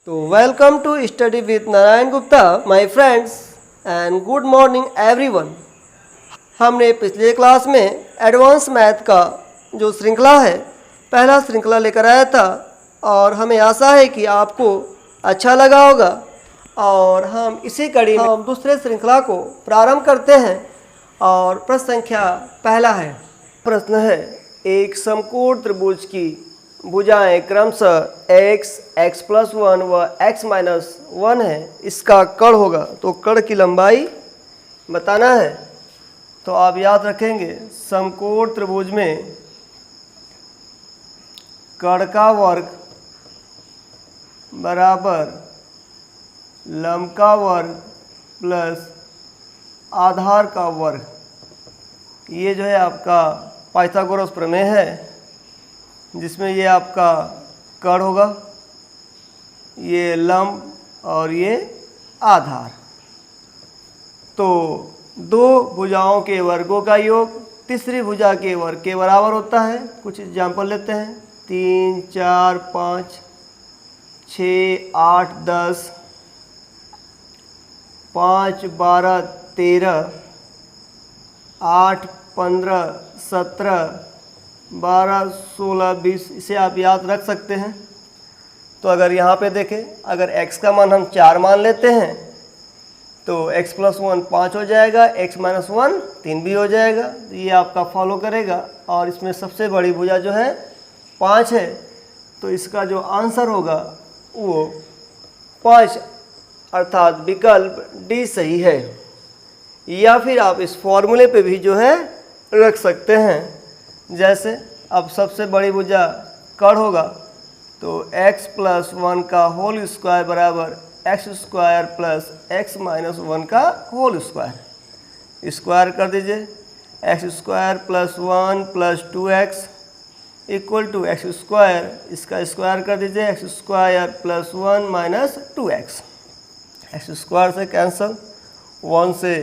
तो welcome to study with Narayan Gupta my friends and good morning everyone. हमने पिछले class में एडवांस मैथ का जो श्रृंखला है पहला श्रृंखला लेकर आया था और हमें आशा है कि आपको अच्छा लगा होगा। और हम इसी कड़ी में हम दूसरे श्रृंखला को प्रारंभ करते हैं और प्रश्न संख्या पहला है। प्रश्न है, एक समकोण त्रिभुज की भुजाएं क्रमशः x, x+1 व x-1 है, इसका कर्ण होगा तो कर्ण की लंबाई बताना है। तो आप याद रखेंगे समकोण त्रिभुज में कर्ण का वर्ग बराबर लंब का वर्ग प्लस आधार का वर्ग। ये जो है आपका पाइथागोरस प्रमेय है जिसमें ये आपका कर्ण होगा, ये लंब और ये आधार। तो दो भुजाओं के वर्गों का योग तीसरी भुजा के वर्ग के बराबर होता है। कुछ एग्जाम्पल लेते हैं, 3, 4, 5, 6, 8, 10, 5, 12, 13, 8, 15, 17, 12, 16, 20। इसे आप याद रख सकते हैं। तो अगर यहाँ पे देखें, अगर x का मान हम 4 मान लेते हैं तो x+1 5 हो जाएगा, x-1 3 भी हो जाएगा। तो ये आपका फॉलो करेगा और इसमें सबसे बड़ी भुजा जो है 5 है, तो इसका जो आंसर होगा वो 5 अर्थात विकल्प डी सही है। या फिर आप इस फॉर्मूले पे भी जो है रख सकते हैं। जैसे अब सबसे बड़ी भुजा कर्ण होगा तो x+1 का होल स्क्वायर बराबर x² प्लस x-1 का होल स्क्वायर। स्क्वायर कर दीजिए, x² plus 1 plus 2x equal to x²। इसका स्क्वायर कर दीजिए, x² plus 1 minus 2x। x² से कैंसल, 1 से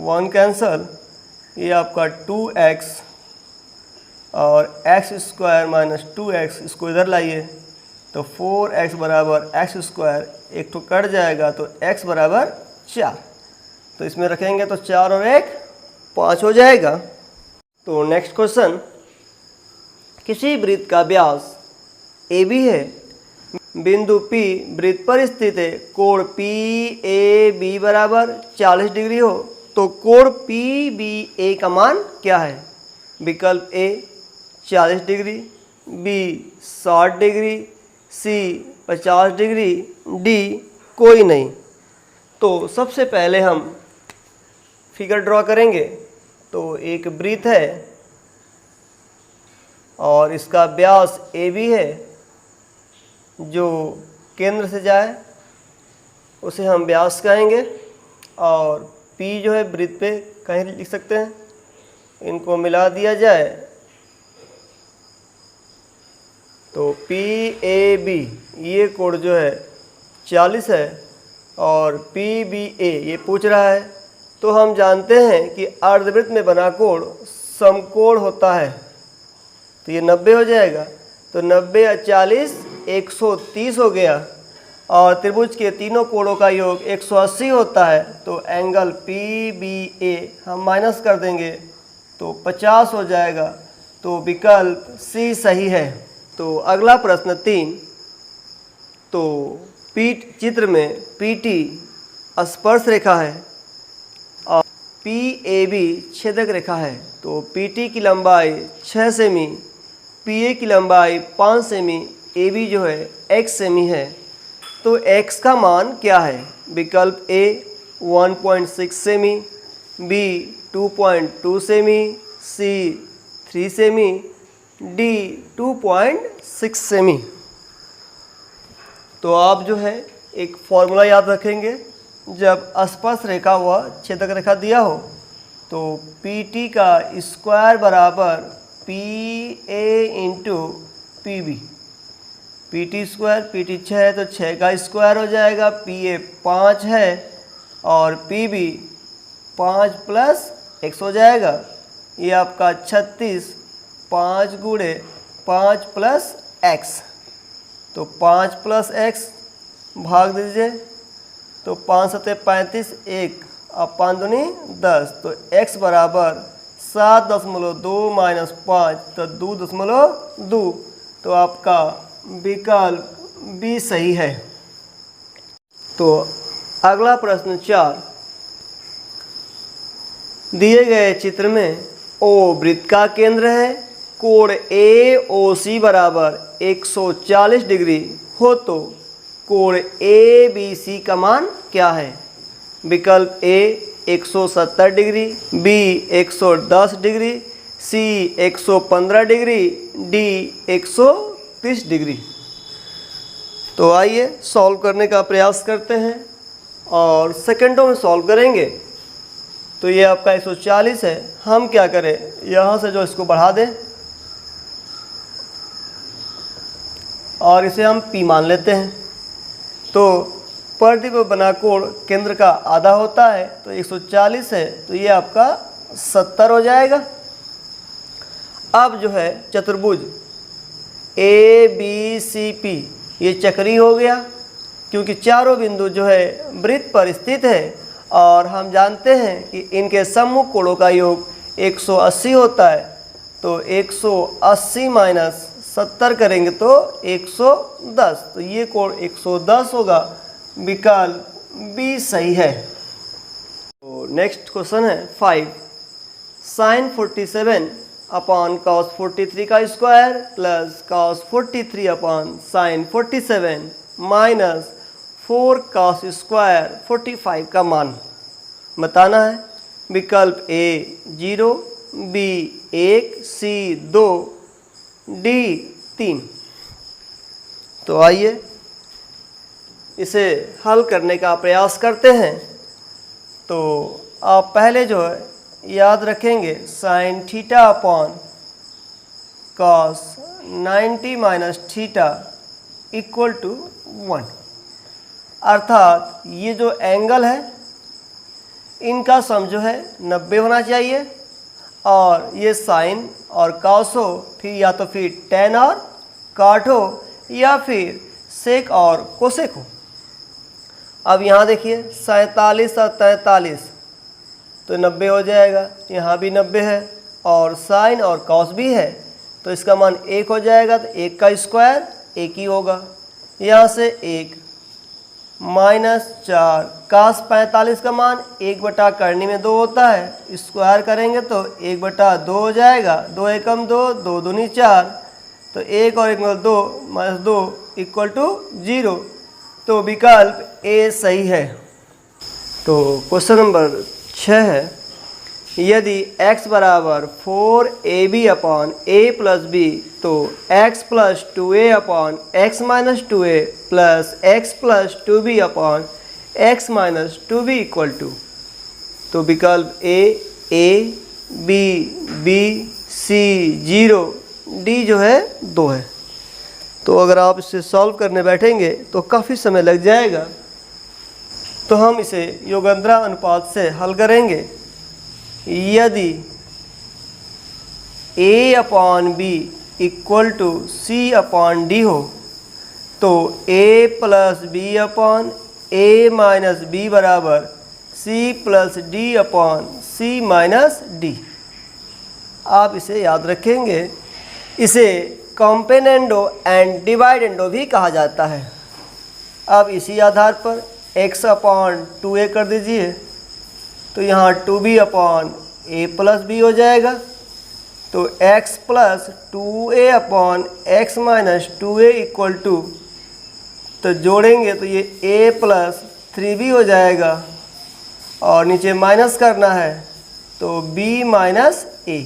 1 कैंसल, ये आपका 2x और x² माइनस 2x, इसको इधर लाइए तो 4x बराबर x², एक तो कट जाएगा तो x बराबर 4। तो इसमें रखेंगे तो 4 और 1 5 हो जाएगा। तो नेक्स्ट क्वेश्चन, किसी वृत्त का व्यास AB है, बिंदु P वृत्त पर स्थित है, कोण PAB बराबर 40 डिग्री हो तो कोण PBA का मान क्या है? विकल्प A 40 degree, B 60 degree, C 50 degree, D कोई नहीं। तो सबसे पहले हम फिगर ड्रॉ करेंगे। तो एक वृत्त है और इसका व्यास AB है, जो केंद्र से जाए उसे हम व्यास कहेंगे। और P जो है वृत्त पे कहीं लिख सकते हैं, इनको मिला दिया जाए तो PAB ये कोण जो है 40 है और PBA ये पूछ रहा है। तो हम जानते हैं कि अर्धवृत्त में बना कोण समकोण होता है, तो ये 90 हो जाएगा। तो 90 और 40 130 हो गया और त्रिभुज के तीनों कोणों का योग 180 होता है। तो एंगल PBA हम माइनस कर देंगे तो 50 हो जाएगा। तो विकल्प C सही है। तो अगला प्रश्न 3, तो चित्र में PT स्पर्श रेखा है और PAB छेदक रेखा है। तो PT की लंबाई 6 सेमी, PA की लंबाई 5 सेमी, AB जो है x सेमी है। तो x का मान क्या है? विकल्प A 1.6 semi, B 2.2 semi, C 3 semi, D 2.6 semi. तो आप जो है एक फॉर्मूला याद रखेंगे, जब स्पर्श रेखा व छेदक रेखा दिया हो तो PT का स्क्वायर बराबर PA into PB। PT square, PT 6 है तो 6 का स्क्वायर हो जाएगा, PA 5 है और PB 5 प्लस x हो जाएगा। ये आपका 36, 5 गुणे 5 प्लस x, तो 5 प्लस x भाग दीजिए तो 5 सत्ते 35, 1 अब 5 दूनी 10, तो x बराबर 7.2 माइनस 5 तो 2.2, तो आपका विकल्प बी सही है। तो अगला प्रश्न 4, दिए गए चित्र में O वृत्त का केंद्र है, कोण AOC बराबर 140 डिग्री हो तो कोण ABC का मान क्या है? विकल्प A 170 degree, B 110 degree, C 115 degree, D 130 degree. तो आइए सॉल्व करने का प्रयास करते हैं और सेकंडों में सॉल्व करेंगे। तो ये आपका 140 है, हम क्या करें, यहाँ से जो इसको बढ़ा दें और इसे हम P मान लेते हैं। तो परिधि पर बना कोण केंद्र का आधा होता है, तो 140 है, तो ये आपका 70 हो जाएगा। अब जो है चतुर्भुज ABCP ये चक्री हो गया, क्योंकि चारों बिंदु जो है वृत्त पर स्थित है और हम जानते हैं कि इनके सम्मुख कोणों का योग 180 होता है। तो 180 माइनस 70 करेंगे तो 110, तो ये कोण 110 होगा, विकल्प बी सही है। तो नेक्स्ट क्वेश्चन है 5, sin 47 अपॉन cos 43 का square plus cos 43 upon sin 47 minus 4 cos square 45 का मान बताना है। विकल्प A 0, B 1, C 2, D 3। तो आइए इसे हल करने का प्रयास करते हैं। तो आप पहले जो है याद रखेंगे sine theta upon cos 90 minus theta equal to 1, अर्थात ये जो एंगल है इनका सम जो है 90 होना चाहिए और ये साइन और कॉस हो, फिर या तो फिर टेन और काट हो या फिर सेक और कोसेक हो। अब यहाँ देखिए 47 और 43 तो 90 हो जाएगा, यहाँ भी 90 है और साइन और कॉस भी है, तो इसका मान 1 हो जाएगा। तो 1 का स्क्वायर 1 ही होगा, यहाँ से 1 माइनस 4 कास 45 का मान 1 करने में 2 होता है, स्क्वायर करेंगे तो 1/2 हो जाएगा। 2 एकम 2, 2 दूनी 4, तो 1 और 1 में 2 माइनस 2 इक्वल टू 0। तो विकल्प ए सही है। तो क्वेश्चन नंबर 6 है, यदि x बराबर 4ab upon a plus B तो x plus 2a upon x minus 2a plus x plus 2b upon x minus 2b equal to, तो विकल्प a b b c 0 d जो है 2 है। तो अगर आप इसे सॉल्व करने बैठेंगे तो काफ़ी समय लग जाएगा, तो हम इसे योगेंद्रा अनुपात से हल करेंगे। यदि a upon B equal to C upon D हो तो a plus B upon a minus B बराबर c plus D upon c minus D. आप इसे याद रखेंगे, इसे कॉम्पेनेंडो एंड डिवाइडेंडो भी कहा जाता है। अब इसी आधार पर x अपॉन 2a कर दीजिए, तो यहाँ 2b upon a plus B हो जाएगा। तो x plus 2a upon x minus 2a equal to, तो जोड़ेंगे तो ये a प्लस 3b हो जाएगा और नीचे माइनस करना है तो b माइनस a।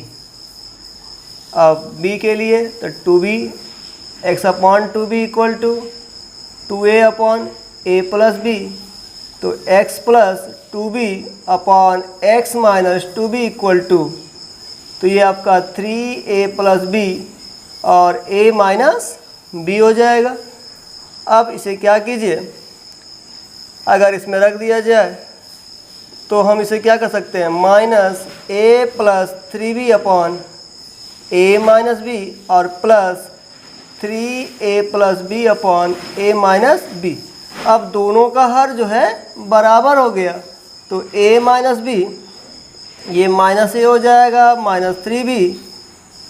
अब b के लिए तो 2b x upon 2b equal to 2a upon a plus b, तो x plus 2b upon x minus 2b equal to, तो ये आपका 3a प्लस b और a माइनस b हो जाएगा। अब इसे क्या कीजिए, अगर इसमें रख दिया जाए तो हम इसे क्या कर सकते हैं, minus a plus 3b upon a minus b और plus 3a plus b upon a minus b। अब दोनों का हर जो है बराबर हो गया, तो a माइनस बी, ये माइनस ए हो जाएगा, minus 3b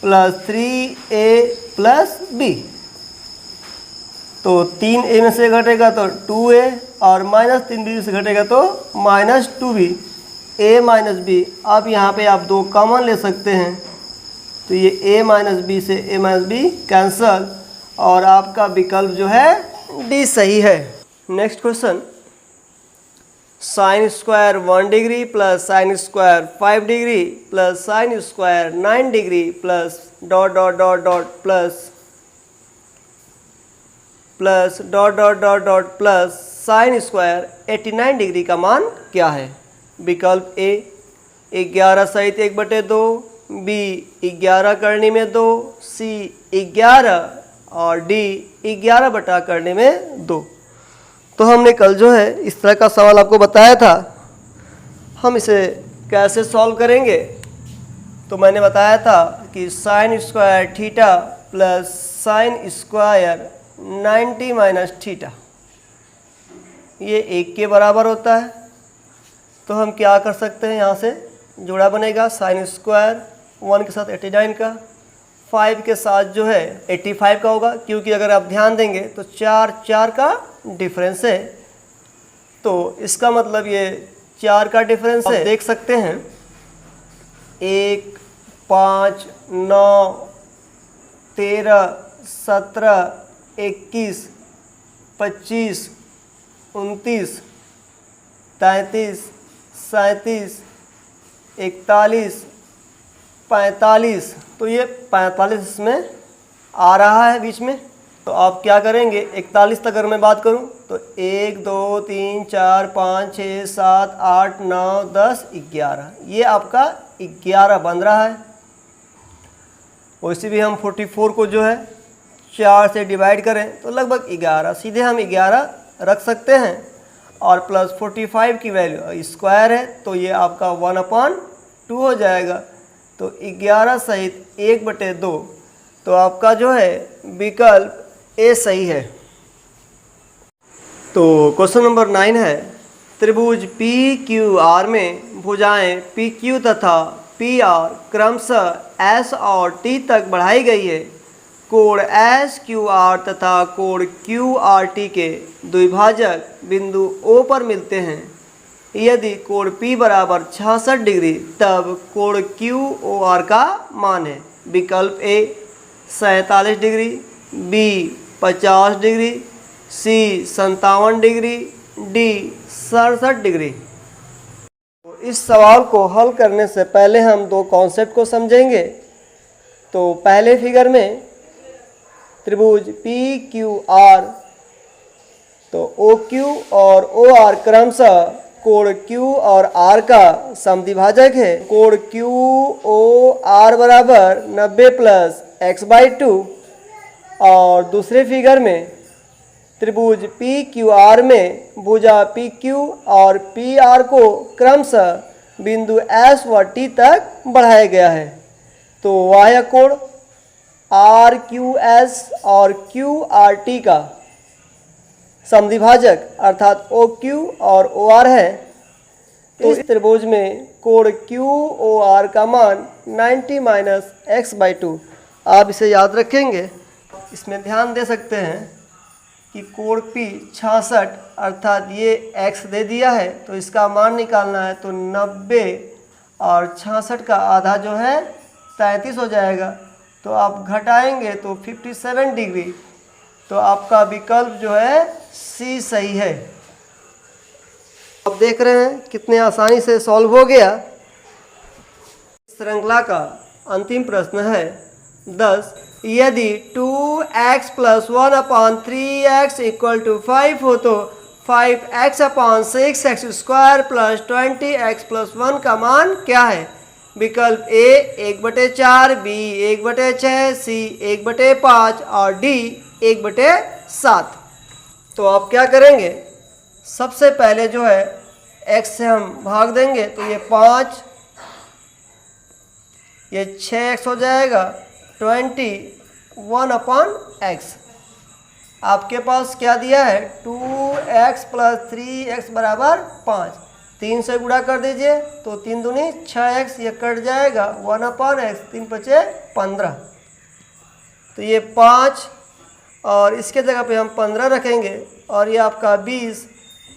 plus 3a plus B. तो 3a में से घटेगा तो 2a और माइनस 3b से घटेगा तो minus 2b, a minus B. अब यहाँ पे आप दो कॉमन ले सकते हैं, तो ये a माइनस बी से a माइनस बी कैंसल और आपका विकल्प जो है डी सही है। Next question, sine square 1 degree plus sine square 5 degree plus sine square 9 degree plus dot dot dot dot plus dot dot dot dot plus sine square 89 degree का मान क्या है? विकल्प ए 11 सहित 1/2, बी 11 करने में 2, सी 11 और डी 11 बटा करने में 2। तो हमने कल जो है इस तरह का सवाल आपको बताया था, हम इसे कैसे सॉल्व करेंगे। तो मैंने बताया था कि sine square theta plus sine square 90 minus theta ये 1 के बराबर होता है। तो हम क्या कर सकते हैं, यहाँ से जोड़ा बनेगा साइन स्क्वायर 1 के साथ 89 का, 5 के साथ जो है 85 का होगा, क्योंकि अगर आप ध्यान देंगे तो 4 का डिफरेंस है, तो इसका मतलब ये 4 का डिफरेंस है। देख सकते हैं 1, 5, 9, 13, 17, 21, 25, 29, 33, 37, 41, 45, तो ये 45 इसमें आ रहा है बीच में। तो आप क्या करेंगे, 41 तक अगर मैं बात करूं तो 1, 2, 3, 4, 5, 6, 7, 8, 9, 10, 11, ये आपका 11 बन रहा है। वैसे भी हम 44 को जो है 4 से डिवाइड करें तो लगभग 11, सीधे हम 11 रख सकते हैं। और प्लस 45 की वैल्यू स्क्वायर है, तो ये आपका 1/2 हो जाएगा। तो 11 सहित 1/2, तो आपका जो है विकल्प ए सही है। तो क्वेश्चन नंबर 9 है, त्रिभुज पी क्यू आर में भुजाएं पी क्यू तथा पी आर क्रमशः एस और टी तक बढ़ाई गई है। कोण एस क्यू आर तथा कोण क्यू आर टी के द्विभाजक बिंदु O पर मिलते हैं। यदि कोण P बराबर 66 डिग्री तब कोण QOR का मान है। विकल्प ए 47 डिग्री, बी 50 डिग्री, सी 57 डिग्री, डी 67 डिग्री। तो इस सवाल को हल करने से पहले हम दो कॉन्सेप्ट को समझेंगे। तो पहले फिगर में त्रिभुज पी क्यू आर, तो ओ क्यू और ओ आर क्रमशः कोण क्यू और आर का समद्विभाजक है। कोण क्यू ओ आर बराबर 90 प्लस x/2। और दूसरे फिगर में त्रिभुज पी क्यू आर में भुजा पी क्यू और पी आर को क्रमशः बिंदु एस व टी तक बढ़ाया गया है। तो बाह्य कोण आर क्यू एस और क्यू आर टी का समद्विभाजक अर्थात ओ क्यू और ओ आर है। तो इस त्रिभुज में कोण क्यू ओ आर का मान 90 माइनस x/2। आप इसे याद रखेंगे। इसमें ध्यान दे सकते हैं कि कोण P 66 अर्थात ये x दे दिया है, तो इसका मान निकालना है। तो 90 और 66 का आधा जो है 33 हो जाएगा। तो आप घटाएंगे तो 57 डिग्री। तो आपका विकल्प जो है सी सही है। आप देख रहे हैं कितने आसानी से सॉल्व हो गया। श्रृंखला का अंतिम प्रश्न है 10। यदि 2x + 1/3x = 5 हो तो 5x/6x² + 20x + 1 का मान क्या है? विकल्प ए 1/4, बी 1/6, सी 1/5 और डी 1/7। तो आप क्या करेंगे, सबसे पहले जो है x से हम भाग देंगे तो ये 5, ये 6x हो जाएगा, 20 1/x। आपके पास क्या दिया है 2x + 3x बराबर 5। 3 से गुणा कर दीजिए तो 3 दूनी 6x, ये कट जाएगा 1/x, 3 × 5 = 15। तो ये 5 और इसके जगह पे हम 15 रखेंगे और ये आपका 20,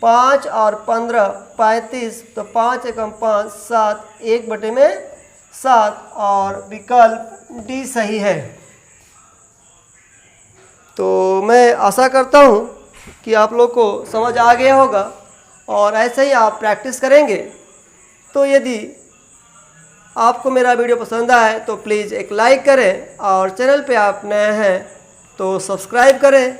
5 और 15 35, तो 5 × 5 = 7, 1/7 और विकल्प डी सही है। तो मैं आशा करता हूँ कि आप लोग को समझ आ गया होगा और ऐसे ही आप प्रैक्टिस करेंगे। तो यदि आपको मेरा वीडियो पसंद आए तो प्लीज़ एक लाइक करें और चैनल पे आप नए हैं तो सब्सक्राइब करें।